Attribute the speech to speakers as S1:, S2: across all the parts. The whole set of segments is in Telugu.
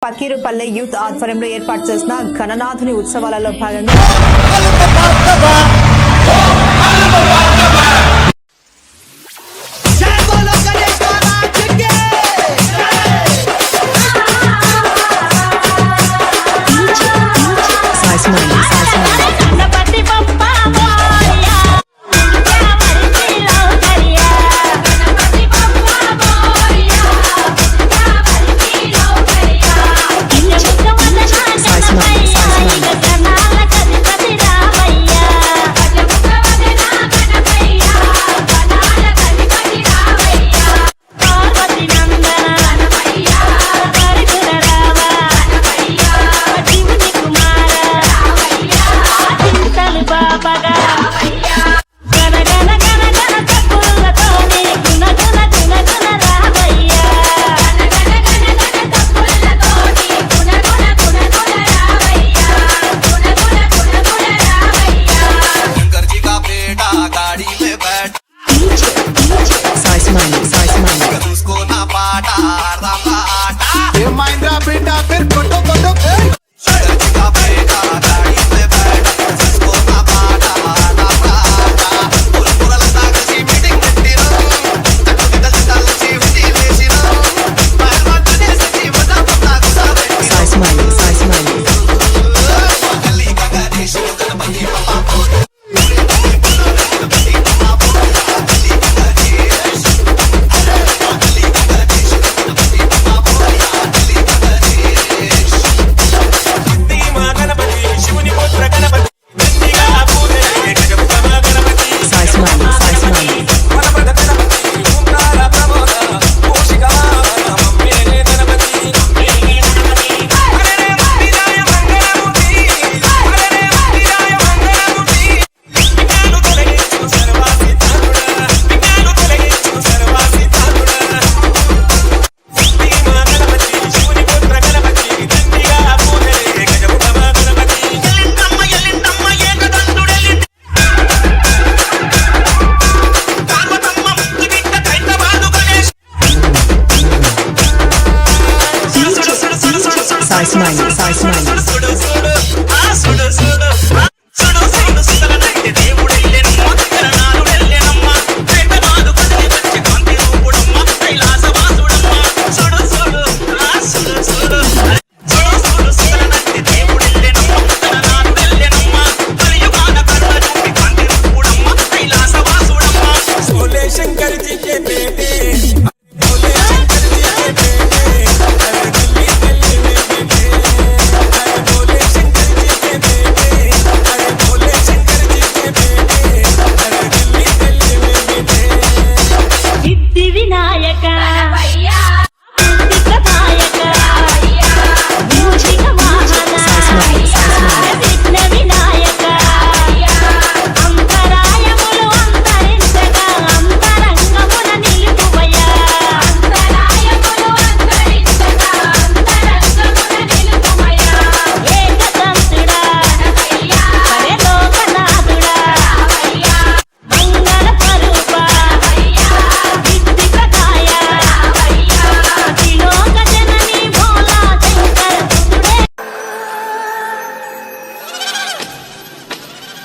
S1: పకీరుపల్లె యూత్ ఆధ్వర్యంలో ఏర్పాటు చేసిన గణనాథుని ఉత్సవాలలో భాగంగా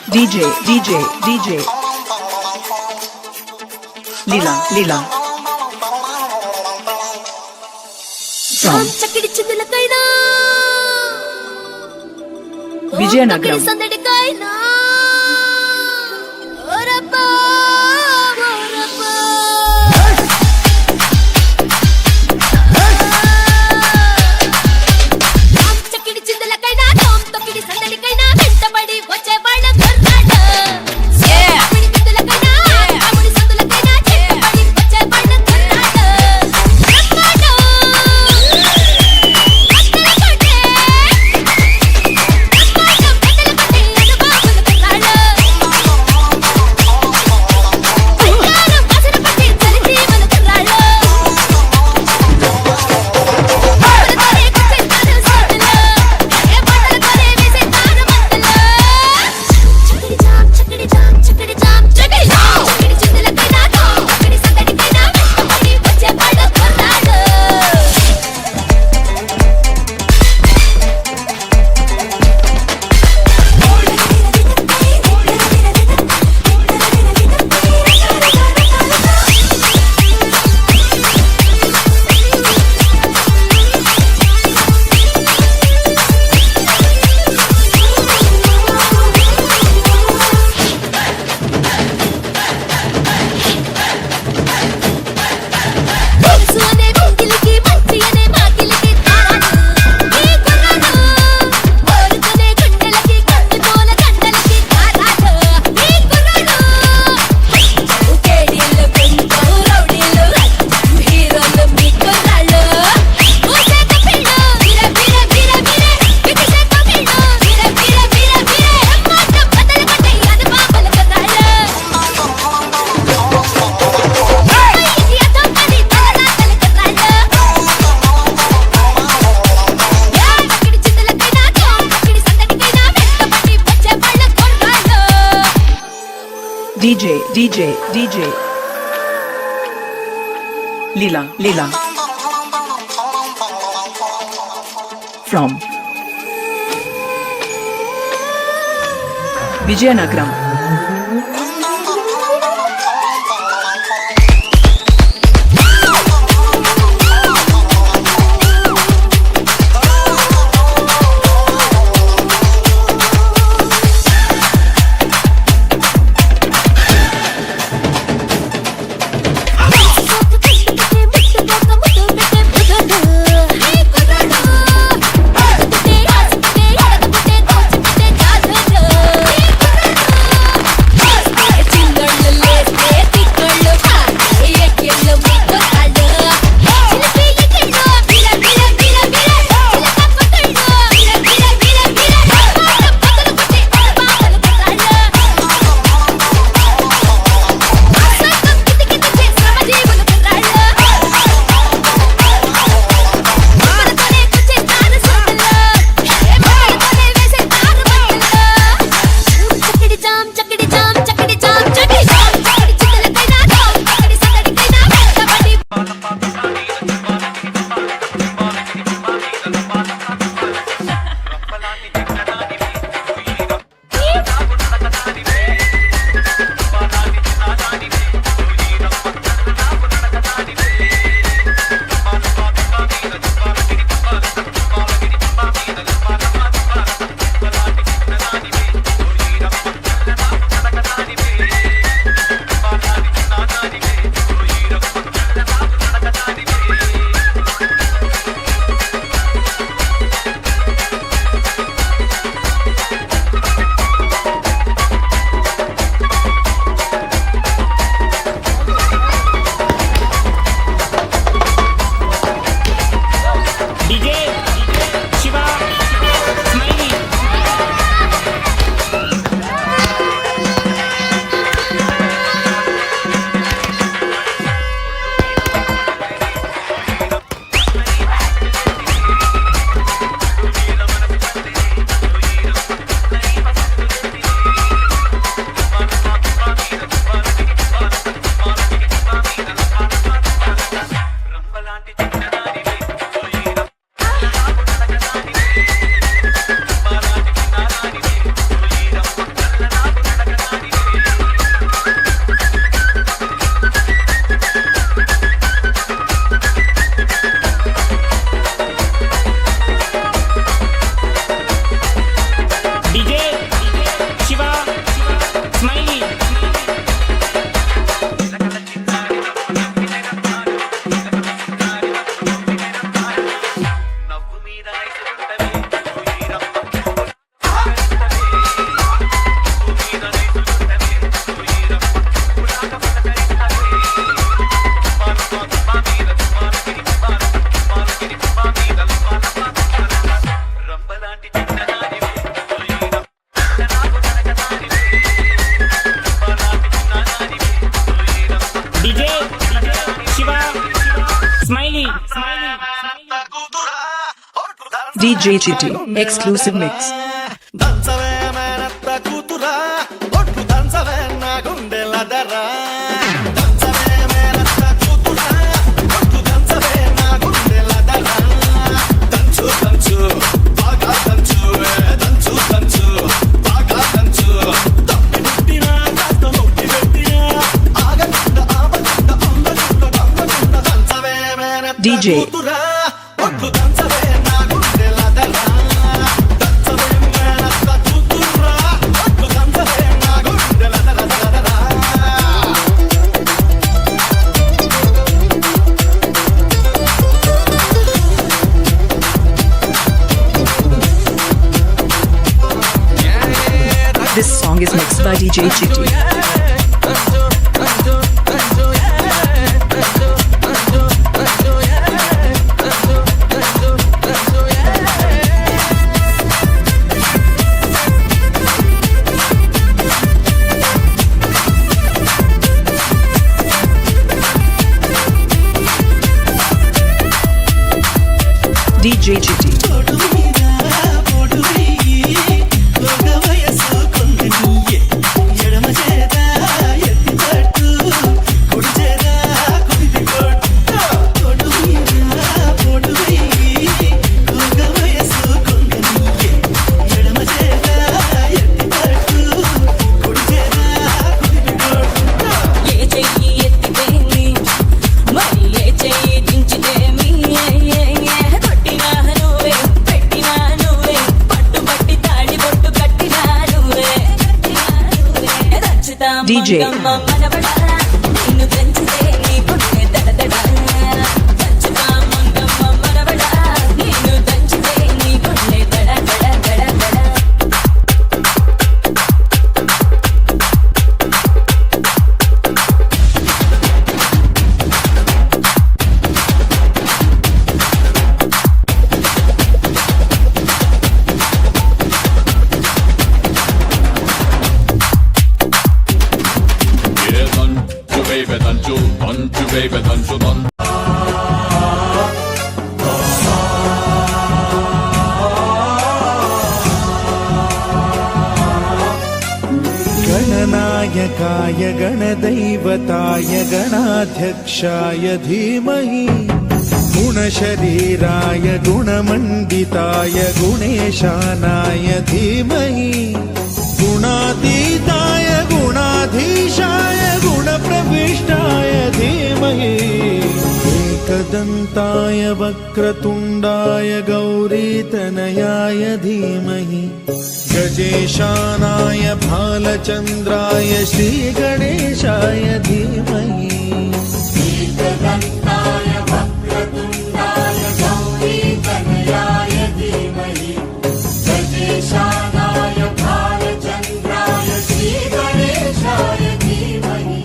S1: DJ Lila చక్కిడి చిదులకైనా విజయనగరం సందడికైనా ఓరబ్బా చక్కిడి చిదులకైనా తొక్కిడి సందడికైనా వెంటబడి వచ్చే వాళ్ళ
S2: DJ Leela from Vijayanagaram. DJ Chitty exclusive mix. DJ This song is mixed by DJ Chitty. DJ Chitty. DJ
S3: baby, danço, danço.
S4: गणनायकाय गणदैवताय गणाध्यक्षाय धीमहि गुणशरीराय गुणमण्डिताय गुणेशानाय धीमहि गुणातीताय गुणाधीशाय गुणप्रविष्टाय धीमहि एकदन्ताय वक्रतुण्डाय गौरीतनयाय धीमहि गजेशानाय भालचन्द्राय श्रीगणेशाय धीमहि
S5: एकदन्ताय वक्रतुण्डाय गौरीतनयाय धीमहि गजेशानाय भालचन्द्राय श्रीगणेशाय धीमहि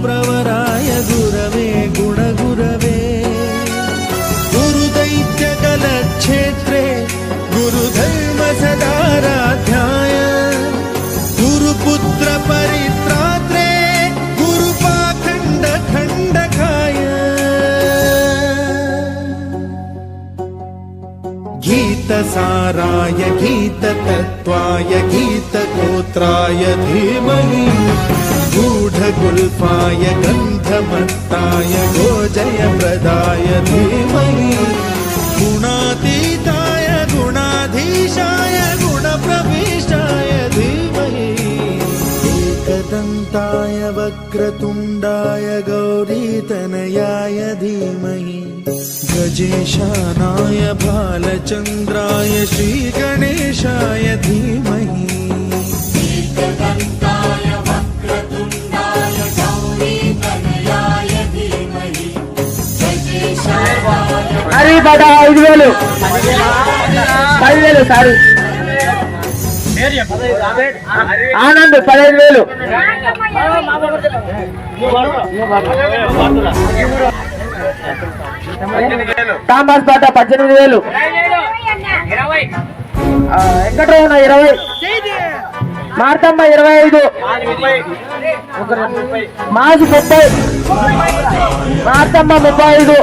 S4: प्रवराय गुरवे गुणगुरवे गुरुदैत्यकलक्षेत्रे गुरुधर्मसदाराध्याय गुरुपुत्रपरित्रात्रे गुरुपाखण्डखण्डकाय गीतसाराय गीततत्त्वाय गीतगोत्राय धीमहि गूढगुल्फाय गन्धमत्ताय गोजयप्रदाय धीमहि गुणातीताय गुणाधीशाय गुणप्रविष्टाय धीमहि एकदन्ताय वक्रतुण्डाय गौरीतनयाय धीमहि गजेशानाय भालचन्द्राय श्रीगणेशाय धीमहि
S5: एकदन्ताय वक्रतुण्डाय गौरीतनयाय धीमहि गजेशानाय
S6: సారీ బాట 5000 10000 సారీ ఆనంద్ 15000 థామస్ బాట 18000 వెంకటరమణ 20 మార్తమ్మ 25 మాసు 30 మార్తమ్మ 35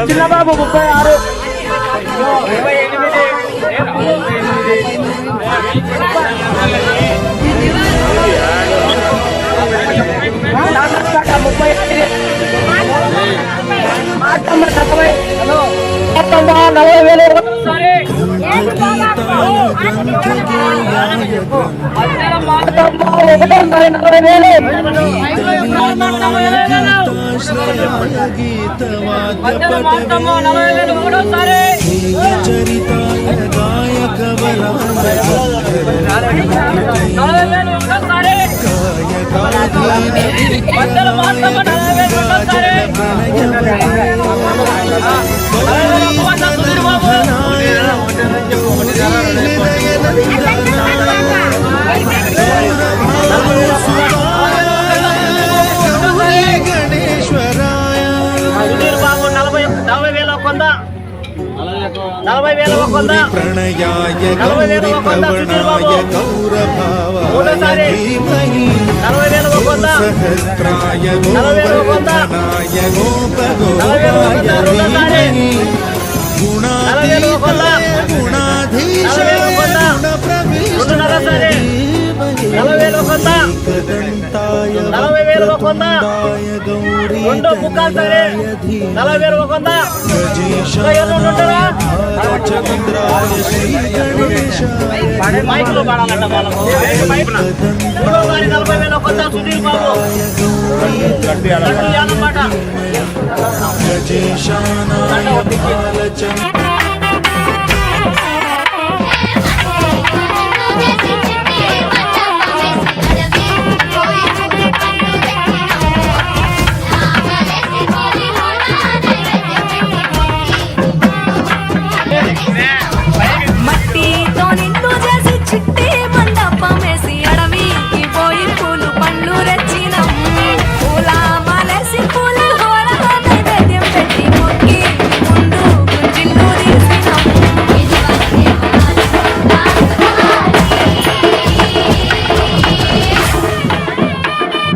S6: చిన్నబాబు 36 మార్తమ్మ 40 మార్తమ్మ 40000
S4: चरिताय गायक
S6: 40,000 ఒక వంద.
S4: ప్రణయాయ
S6: 40,000 ఒక వంద. సుధీర్ బాబు.
S4: గౌరభావాయ
S6: మూడోసారి.
S4: ధీమహి
S6: 40,000 ఒక వంద.
S4: సహస్రాయ
S6: 40,000 ఒక వంద.
S4: గోవర్ధనాయ
S6: 40,000 ఒక వంద.
S4: గోపగోపాయ
S6: రెండోసారి.
S4: ధీమహి
S6: 40,000 ఒక వంద.
S4: గుణాధీశ
S6: 40,000 ఒక వంద. రెండున్నరసారి. 40,000 ఒక వంద. 40,000 ఒక వంద. రెండో ముక్కాలు సరే. 40,000 ఒక వంద. ఇంకా ఎవరు ఉంటారా? మైక్లో పాడాలంట వాళ్ళకు. మూడోసారి 40,000 ఒక వంద. సుధీర్ బాబు గట్టి అన్నమాట.
S1: మట్టితో నిన్ను చేసి చిట్టి మండపమేసి అడవికి పోయి పూలు పండ్లు రెచ్చినం పూల మాలేసి పూల హోర నైవేద్యం పెట్టి మొక్కి ముందు గుంజిళ్ళు తీసినం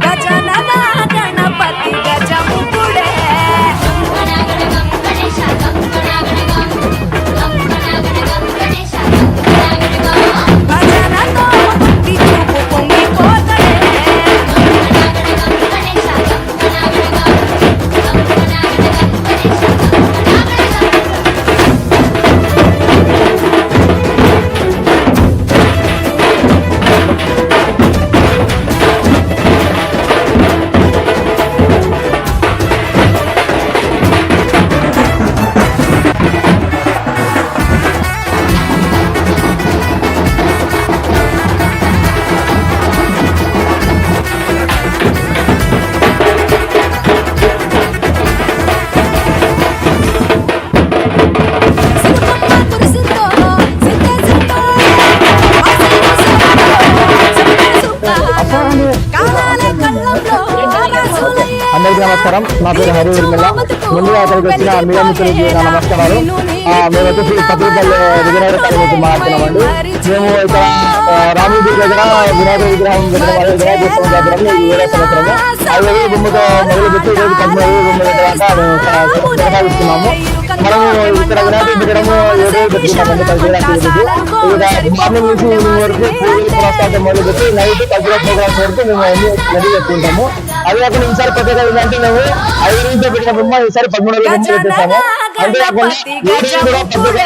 S1: గజనన గణపతి గజముఖుడే భజనతో భక్తి చూపు పొంగిపోతడే
S6: అందరికీ నమస్కారం. నా పేరు హరి ఉర్మిళ. ముందుగా అక్కడికి వచ్చిన మీడియా మిత్రులకి నా నమస్కారాలు. మేము వచ్చేసి పత్రికల్లో విజయనగర కాలేజ్ నుంచి మాట్లాడుతున్నామండి. మేము ఇక్కడ రామూజీ దగ్గర వినాయక విగ్రహం వినాయక ఉత్సవం జరపడం ఈ 7వ సంవత్సరము. 5,000 బొమ్మతో మొదలుపెట్టి ఈరోజు 13,000 బొమ్మల దాకా మేము కొనసాగిస్తున్నాము. మనము ఇక్కడ వినాయక విగ్రహము 7 పెట్టుకున్నామండి. మార్నింగ్ నుంచి ఈవినింగ్ వరకు పూజలు పునఃస్థాపన మొదలుపెట్టి నైట్ కల్చరల్ ప్రోగ్రామ్స్ వరకు మేము అన్ని రెడీ చేసుకుంటాము. అది కాకుండా ఈసారి పెద్దగా ఏంటంటే మేము 5 రోజులతో పెట్టిన బొమ్మ ఈసారి 13,000 బొమ్మలు పెట్టేసాము. అంతేకాకుండా ఈ రోజు కూడా పెద్దగా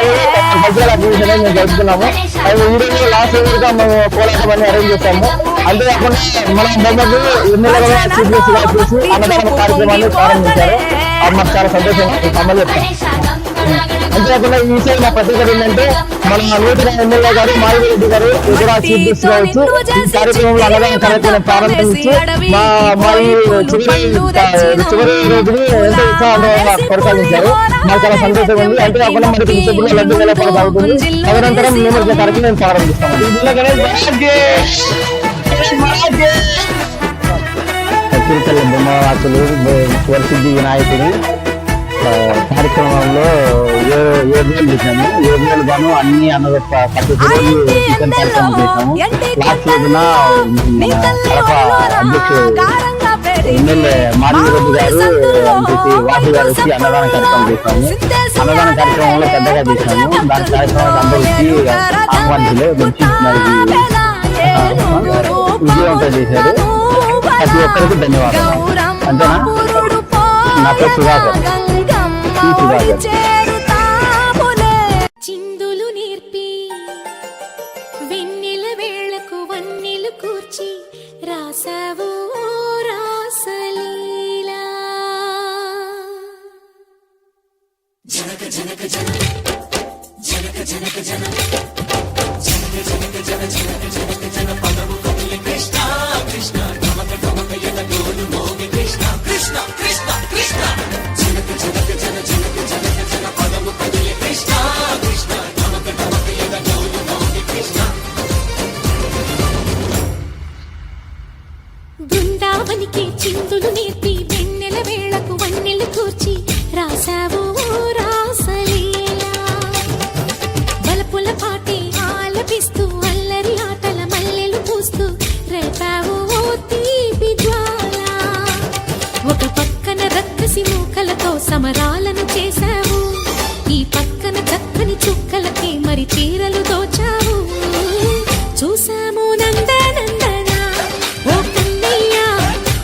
S6: కల్చరల్ అక్విజిషన్ మేము జరుపుకున్నాము. అది ఈ రోజు లాస్ట్ రోజుగా మేము కోలాటం అని అరేంజ్ చేస్తాము. అంతేకాకుండా మన బొమ్మకు ఎమ్మెల్యేగా చీఫ్ గెస్ట్ గా చూసి అన్నదాన కార్యక్రమాన్ని ప్రారంభించారు. అది మాకు చాలా సంతోషంగా అమలు చెప్తాం. అంతేకాకుండా ఈసారి మా ప్రత్యేకత ఏంటంటే మన నూతన ఎమ్మెల్యే గారు మాధవరెడ్డి గారు కూడా చీఫ్ గెస్ట్ గా వచ్చి ఈ కార్యక్రమంలో అన్నదాన కార్యక్రమం ప్రారంభించి మా ఈ చివరి రోజుని ఎంతో ఉత్సాహంగా కొనసాగించారు. మాకు చాలా సంతోషంగా ఉంది. అంతేకాకుండా మనకి డిసిప్లిన్ లడ్డు వేల కొనసాగుతుంది. తదనంతరం నిమజ్జన కార్యక్రమం మేము ప్రారంభిస్తాము. తిరుపతి బొమ్మవాసులు వరసిద్ధి వినాయకుడు కార్యక్రమంలో 7 నెలలు చేశాము. 7 నెలలు గాను అన్ని పద్ధతులు చికెన్ కార్యక్రమం చేశాము. లాస్ట్ రోజున కడప అధ్యక్షుడు ఎమ్మెల్యే మాధవరెడ్డి గారు వాసు గారు వచ్చి అన్నదాన కార్యక్రమం చేశాము. అన్నదాన కార్యక్రమంలో పెద్దగా చేశాము. దాని కార్యక్రమానికి అందరూ వచ్చి ఆహ్వానించలే విజయవంతం చేశారు. ప్రతి ఒక్కరికి ధన్యవాదాలు. అంతేనా? నా పేరు సుధాకర్.
S1: చిందులు నేర్పి వెన్నెల వేళకు వన్నెలు కూర్చి రాసావు రాసలీలా జనక జనక జనక జనక జనక జనక జనక జనక జనక జనక జన పదము కదిలి కృష్ణ కృష్ణ గమక గమక యద గోలు మోగి కృష్ణ కృష్ణ కృష్ణ కృష్ణ జనక జనక జన జనక జనక జన పదము కదిలి కృష్ణ కృష్ణ గమక గమక యద గోలు మోగి కృష్ణ బృందావనికి చిందులు నేర్పి వెన్నెల వేళకు వన్నెలు కూర్చి రాసావు రాస
S7: వెండి చీరలు దోచావు చూసాము నందనందన ఓ కన్నయ్య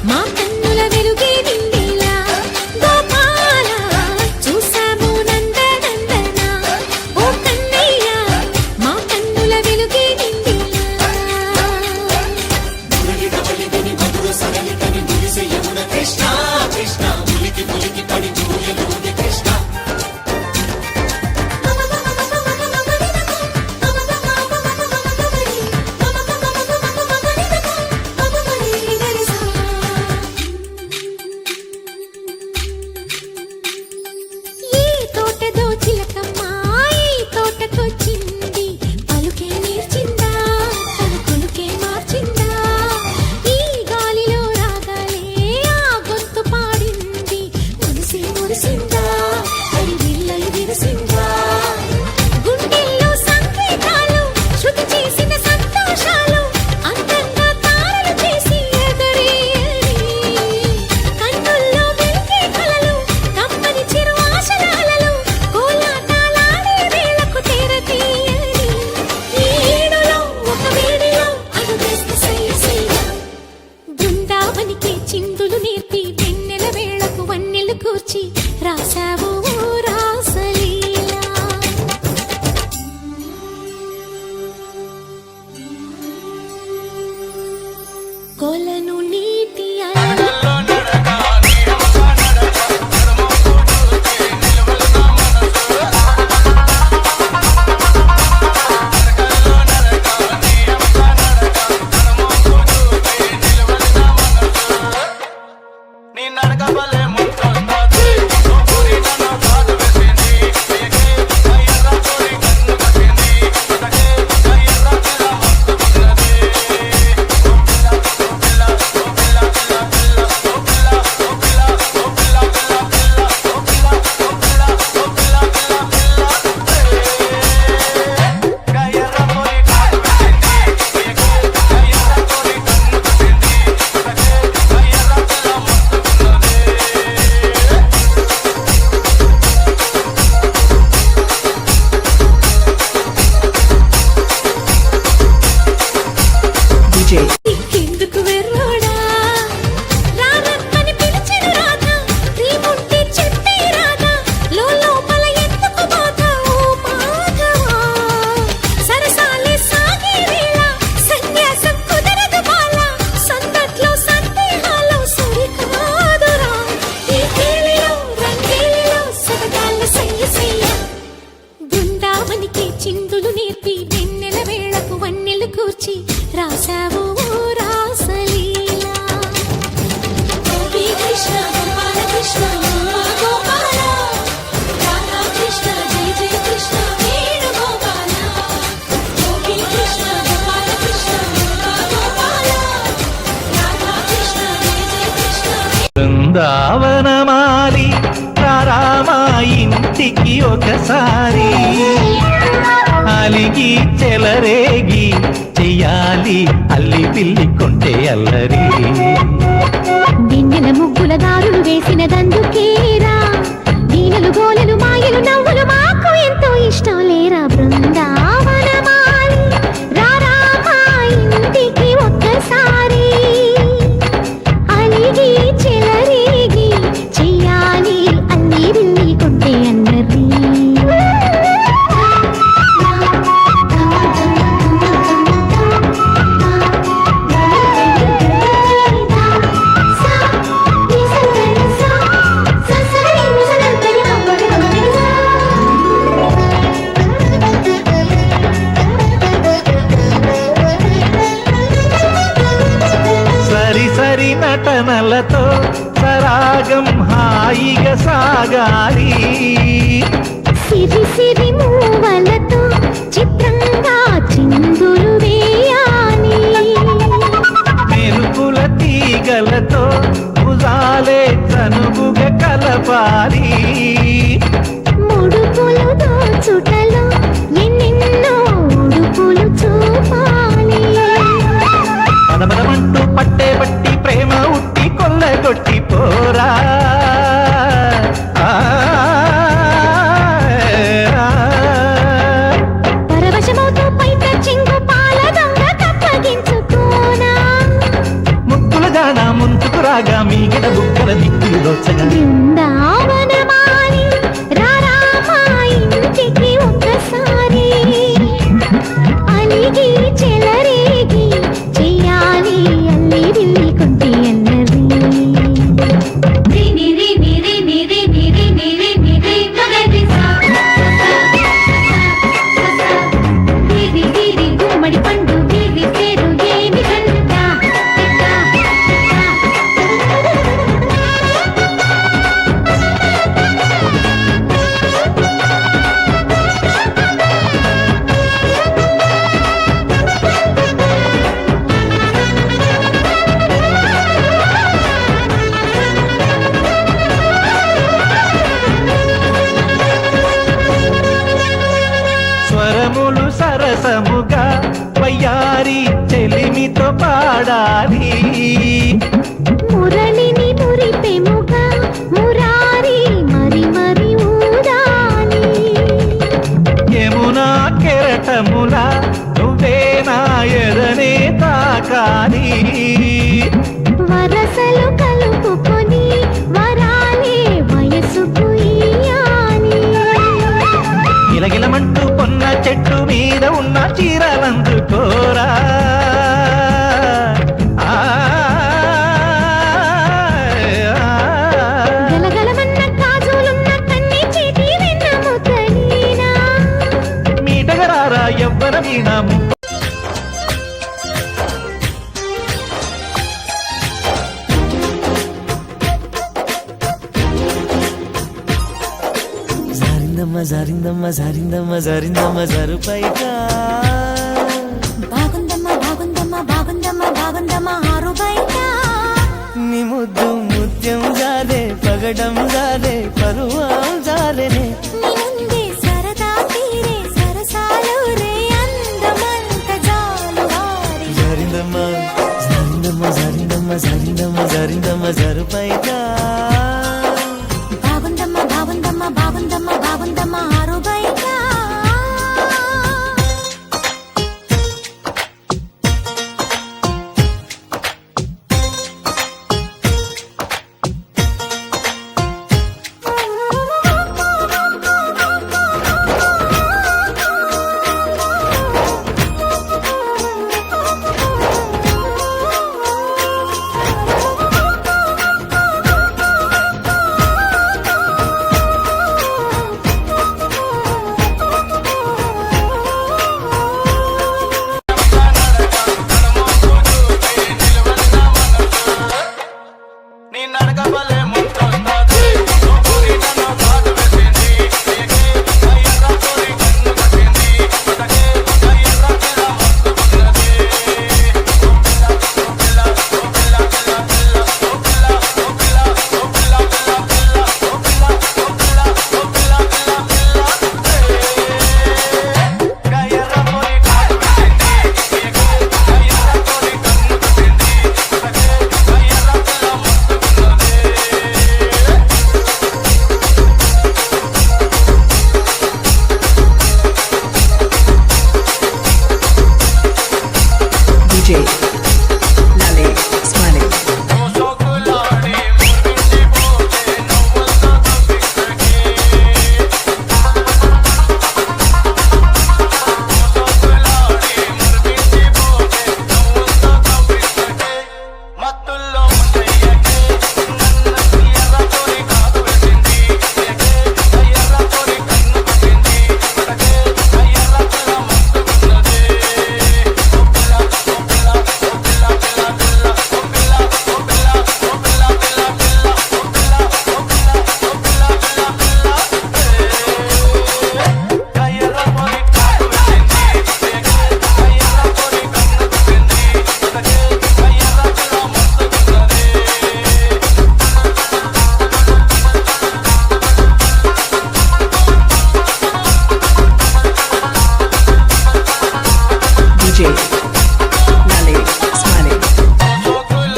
S7: మా కన్నుల వెలుగే నిండిలా గోపాల చూసాము నందనందన ఓ కన్నయ్య మా కన్నుల వెలుగే నిండిలా
S1: మురళి రవళిని మధుర సరళిని మురిసే యమున కృష్ణ కృష్ణ ములికి ములికి పడి జూయలుది కృష్ణ
S7: ఈ తోటదో చిలకమ్మ ఈ తోటకొచ్చింది పలుకే నేర్చిందా తన కొలుకే మార్చిందా ఈ గాలిలో రాగాలే ఆ గొంతు పాడింది మురిసి మురిసిందా అది విల్లలు విరిసిందా గుండెల్లో సంకేతాలు శృతి చేసిన సంతోషాలు అందంగా తారలు చేసి ఎగరేయని కన్నుల్లో వెలిగే కలలు కమ్మని చిరు ఆశల అలలు కోలాటాలాడే వేళకు తెరతీయని ఈ ఏడులో ఒక వేడిలో అడుగేస్తే సయ్య సయ్య బృందావనికి చిందులు నేర్పి వెన్నెల వేళకు వన్నెలు కూర్చి రాసావు రాసలీలా కొలను నీటి అలలు
S2: DJ,
S7: ఎందుకు వెర్రోడా రారమ్మని పిలిచెను రాధా రీముంటి చెప్పే రాధా లోపల ఎందుకు బాధ ఓ మాధవా సరసాలే సాగే వేళ సన్యాసం కుదరదు బాల సందట్లో సందేహాలు సరికాదురా ఈ కేలిలో రంగేలిలో సరదాల సయ్య సయ్య బృందావనికి చిందులు నేర్పి వెన్నెల వేళకు వన్నెలు కూర్చి రాసావు రాసలీలా గోపీ కృష్ణ గోపాల కృష్ణ గోపాల రాధా కృష్ణ జయ జయ కృష్ణ వేణు గోపాల గోపీ కృష్ణ గోపాల కృష్ణ గోపాల రాధా కృష్ణ జయ జయ కృష్ణ
S8: బృందావనమాలి రామా ఇంటికి ఒకసారి అలిగి చెలరేగి చెయ్యాలి అల్లి పిల్లి కొంటే అల్లరి
S7: వెన్నెల ముగ్గుల దారులు వేసినదందుకేరా దీనలు గోలలు మాయలు నవ్వులు మాకు ఎంతో ఇష్టం లేరా బృందావనమాలి రామా ఇంటికి ఒక్కసారి అలిగి చెలరేగి చెయ్యాలి అల్లి బిల్లి కొంటే అన్నరి
S8: సరి సరి నటనలతో సరాగం హాయిగా సాగాలి
S7: సిరి సిరి మూవలతో చిత్రంగా చిందులు వేయాలి
S8: మెరుపుల తీగలతో భుజాలే చనుగుగా కలపాలి
S7: ముడుపులు దోచుటలో ఎన్నెన్నో ఉడుపులు చూపాలి
S8: పదమదమంటూ పట్టే బట్టి ప్రేమ ఉట్టి కొల్లగొట్టి పోరా సరసముగా వయ్యారి చెలిమితో పాడాలి
S7: మురళిని మురిపెముగా మురారి మరి మరి ఊదాలి
S8: యమునా కెరటములా నువ్వే నా ఎదనే తాకాలి
S7: వరసలు కలుపుకొని వరాలే వయసుకు ఇయ్యాలి
S8: గిలగిలమంటూ పొన్న చెట్టు మీద ఉన్న చీరలందుకోరా
S7: గలగలమన్న కాజులున్న కన్ని చేతి వెన్నముకలీనా
S8: మీటగరారా ఎవ్వర వీణాము
S4: జారిందమ్మ జరుపైగా
S7: బాగుందమ్మా బాగుందమ్మా బాగుందమ్మా బాగుందమ్మా ఆరు బయట
S4: నీ ముద్దు ముత్యం జారే పగడం జారే పరువం జారేనే
S7: నీ ముందే సరదా తీరే సరసాలు రే అందమంత జాలు వారి
S4: జారిందమ్మ జరుపైగా
S7: బాగుందమ్మా బాగుందమ్మా బాగుందమ్మా బాగుందమ్మా ఆరు బయట
S2: DJ Lale Smiling. DJ Lale Smiling.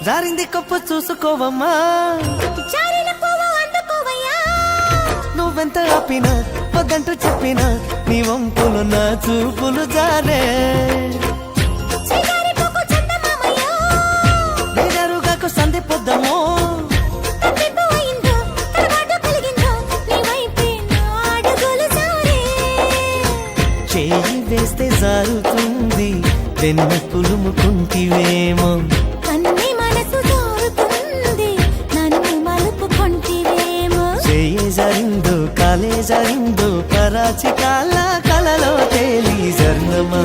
S4: జారింది కప్పు చూసుకోవమ్మా
S7: జారిన పువ్వు అందుకోవయ్యా
S4: నువ్వెంత ఆపినా వద్దంటూ చెప్పినా నీ వంపులు నా చూపులు జారే
S7: చిగారి పువ్వు చందమామయ్యో
S4: వేడరుగాకు సంధి పొద్దమో
S7: తప్పిపు అయిందో తడబాటు కలిగిందో నీ వైపే నా అడుగులు జారే
S4: చేయి వేస్తే జారుతుంది వెన్న పులుముకుంటివేమో
S7: కన్ని మనసు జారుతుంది నన్ను మలుపుకొంటివేమో
S4: చేయి జారిందో కాలే జారిందో కరాచి కాల కలలో తేలి జర్నమా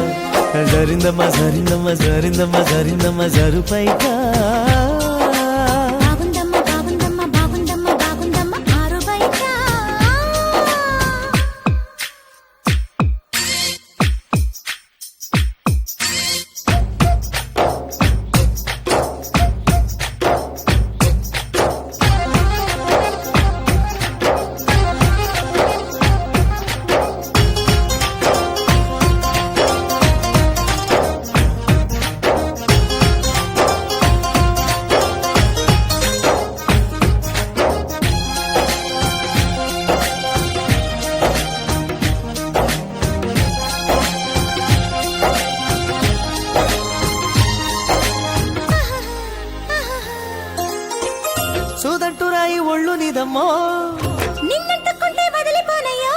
S4: జరిగిందమ్మా జరిగిందమ్మా జరిగిందమ్మా జరిగిందమ్మా జరుపైగా
S7: బాగుందమ్మ బాగుందమ్మ బాగుందమ్మ బాగుందమ్మ ఆరు బయట
S4: సూదంటురాయి ఒళ్ళు నీదమ్మో
S7: నిన్నట్టుకుంటే వదిలిపోనయ్యో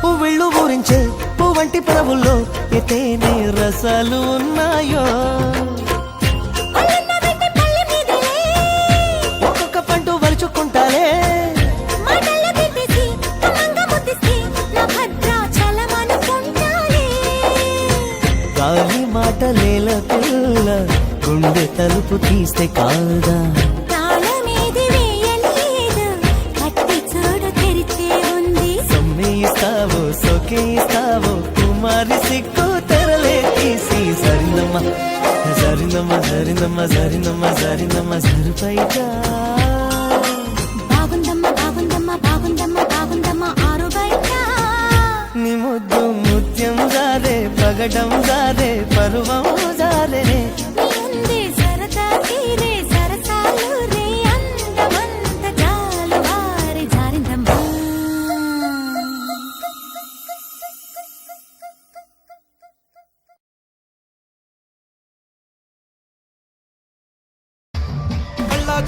S4: పువ్విళ్ళు ఊరించే పువ్వంటి పదవుల్లో ఎతేనే రసాలు ఉన్నాయో
S7: ఒళ్ళన్న వెంట పల్లె మీదలే
S4: ఒక్కొక్క పండు వలుచుకుంటాలే
S7: మాటల్లో పెట్టేసి కమంగా ముద్దిస్తే నా భద్రాచలమనుకుంటాలే
S4: గాలి మాటలేల పిల్ల గుండె తలుపు తీస్తే కాదా
S7: తాళమేది వేయలేదు కట్టి చూడు తెరిచే ఉంది
S4: సమ్మేయిస్తావో సొకేయిస్తావో కుమారి సిక్కు తెరలే తీసి సరిందమ్మా సరిందమ్మా సరిందమ్మా సరిందమ్మా సరిందమ్మా సరిపైగా
S7: బాగుందమ్మ బాగుందమ్మ బాగుందమ్మ బాగుందమ్మ ఆరు బయట
S4: నీ ముద్దు ముత్యం జారే పగడం జారే పరువం జారే
S7: నీ ఉంది సరదా తీరే సరసాలు రే అందమంత జాలు వారి జారిందమ్మ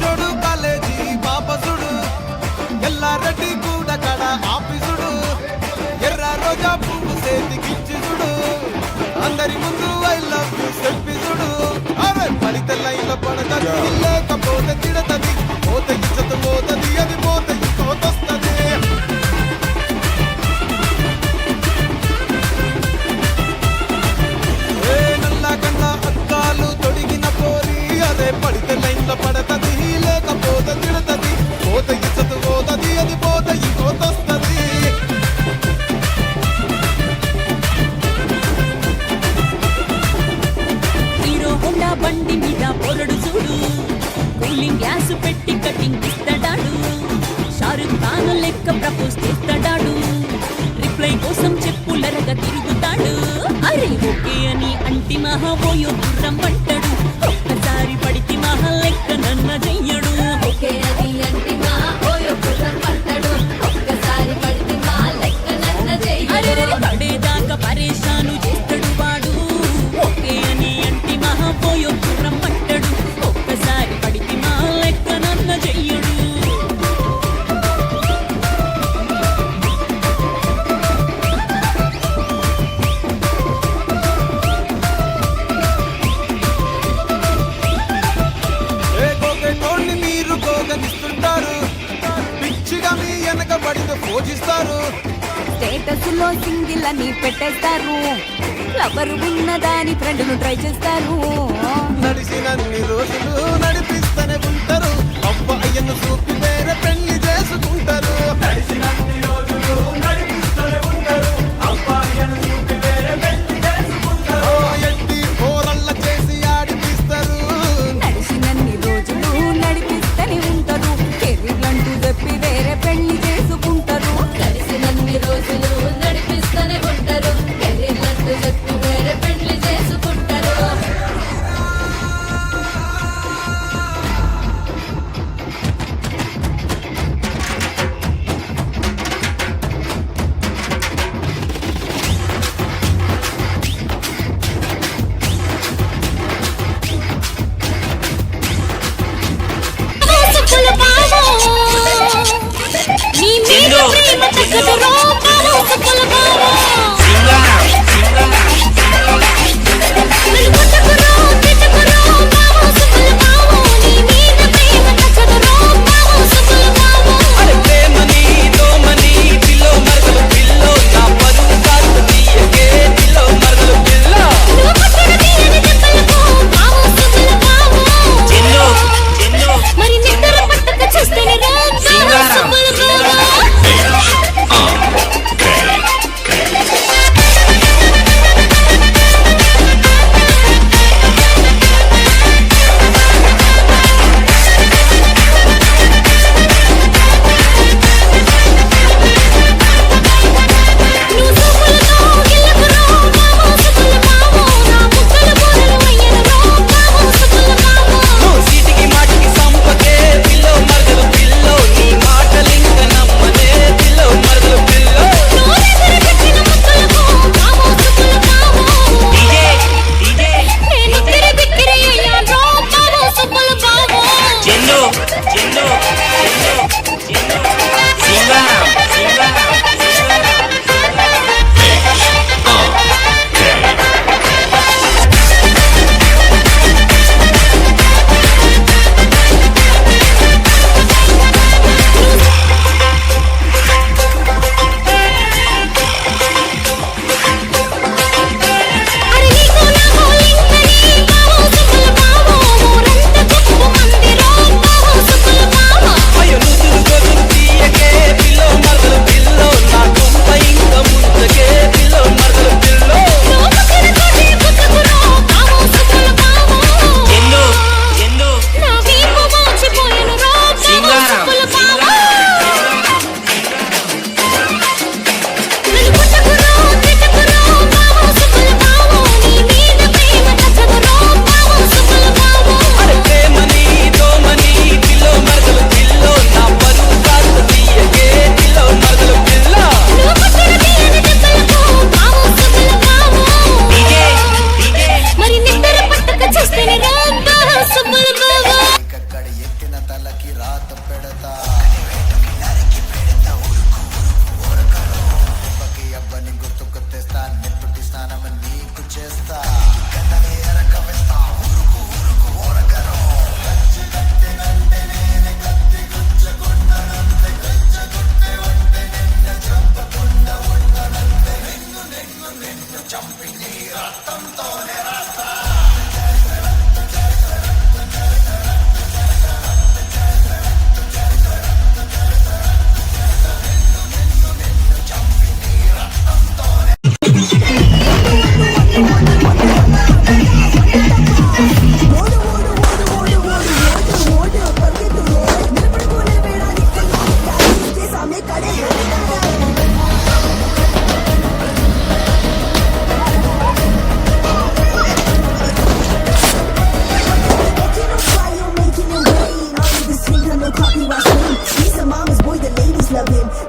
S8: జోడు కాలేజీ బాపసుడు ఎల్లారెడ్డి కూడా కడ ఆఫీసుడు ఎర్ర రోజా పువ్వు చేతికిచ్చి చూడు అందరి ముందు ఐ లవ్ యూ సెల్ఫీ చూడు అరే పడితే లైన్లో పడతది లేకపోతే తిడతది పోతే ఇచ్చత పోతది అది పోతే ఇంకోతొస్తది ఏ నల్ల కన్న అద్దాలు తొడిగిన పోరి అదే పడితే లైన్లో పడతది లేకపోతే తిడతది పోతే ఇచ్చత పోతది అది పోతే ఇంకోతొస్తది
S9: హీరో హోండా బండి మీద పొరడు చూడు కూలింగ్ గ్యాస్ పెట్టి కటింగ్ ఇస్తాడాడు షారుఖ్ ఖాన్ లెక్క ప్రపోజ్ చేస్తాడాడు రిప్లై కోసం చెప్పులరగా తిరుగుతాడు అరే ఓకే అని అంటి మహాబోయో దూరం పట్టాడు ఒక్కసారి పడితే మహా లెక్క నన్న చెయ్యడు ఓకే అది అంటి మహాబోయో దూరం పట్టాడు ఒక్కసారి పడితే మహా లెక్క నన్న చెయ్యడు పడేదాకా పరేషాను చేస్తాడు వాడు ఓకే అని అంటి మహాబోయో దూరం పట్టాడు ఒక్కసారి పడితే మహా లెక్క నన్న చెయ్యడు
S8: ఏ కోకెటోళ్ళని మీరు కోగనిస్తుంటారు పిచ్చిగా మీ వెనక పడితే పూజిస్తారు
S9: స్టేటస్ లో సింగిల్ అని పెట్టేస్తారు లవరు ఉన్నదాని ఫ్రెండ్ ను ట్రై చేస్తారు
S8: నడిచినన్ని రోజులు నడిపిస్తూనే ఉంటారు అబ్బాయిను చూపి వేరే పెళ్లి చేసుకుంటారు నడిచినన్ని రోజులు నడిపిస్తూనే ఉంటారు అబ్బాయిను చూపి వేరే పెళ్లి చేసుకుంటారు ఎట్టి పోరల్ల చేసి ఆడిపిస్తారు
S9: నడిచినన్ని రోజులు నడిపిస్తూనే ఉంటారు కెరీర్లంటూ చెప్పి వేరే పెళ్లి చేసుకుంటారు నడిచినన్ని రోజులు నడిపిస్తూనే ఉంటారు కెరీర్లంటూ చెప్పి వేరే పెళ్లి చేసుకుంటారు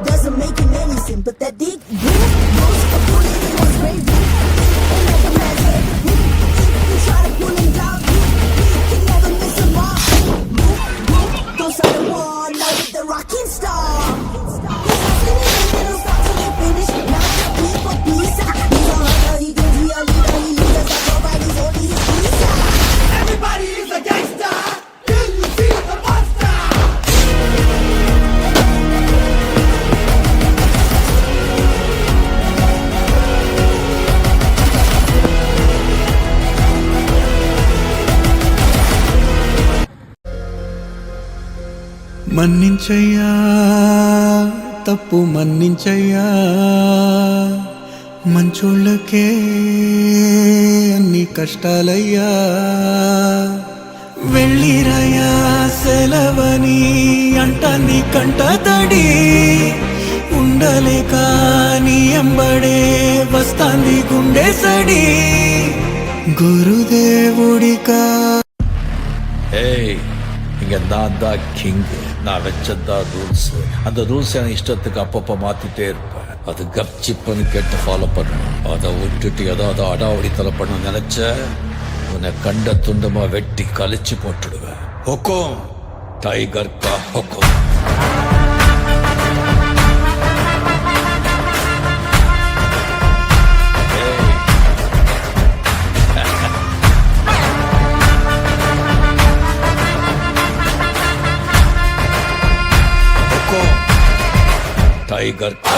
S7: Doesn't make him any sin, but that dick goes for pulling him was crazy. Like a man's head, you try to pull him down, can never miss him off. Those are the one like the rocking star. He's stop till he finish. Now the people peace. He's a hunter, he gives me a leader, he leads us up right, he's only his piece.
S5: Everybody is a gangster. Can you see the monster?
S8: మన్నించయ్యా తప్పు మన్నించయ్యా మంచోళ్ళకే అన్ని కష్టాలయ్యా వెళ్ళిరయ్యా సెలవని అంటాన్ని కంట తడి ఉండలేక నీ ఎంబడే వస్తాంది గుండె సడి గురుదేవుడికా.
S3: ஏய் இங்க நான் தான் கிங். நான் வச்சதான் ரூல்ஸ். அந்த ரூல்ஸ் எனக்கு இஷ்டத்துக்கு அப்பப்போ மாத்திட்டே இருப்பேன். அது கப்சிப்புன்னு கேட்டு ஃபாலோ பண்ணணும். அதை விட்டுட்டு ஏதாவது அடாவடித்தலை பண்ண நினைச்ச உன்னை கண்ட துண்டமா வெட்டி கழிச்சு போட்டுடுவேன். ஹொக்கோம் டைகர் கா ஹொக்கோம். टाइगर का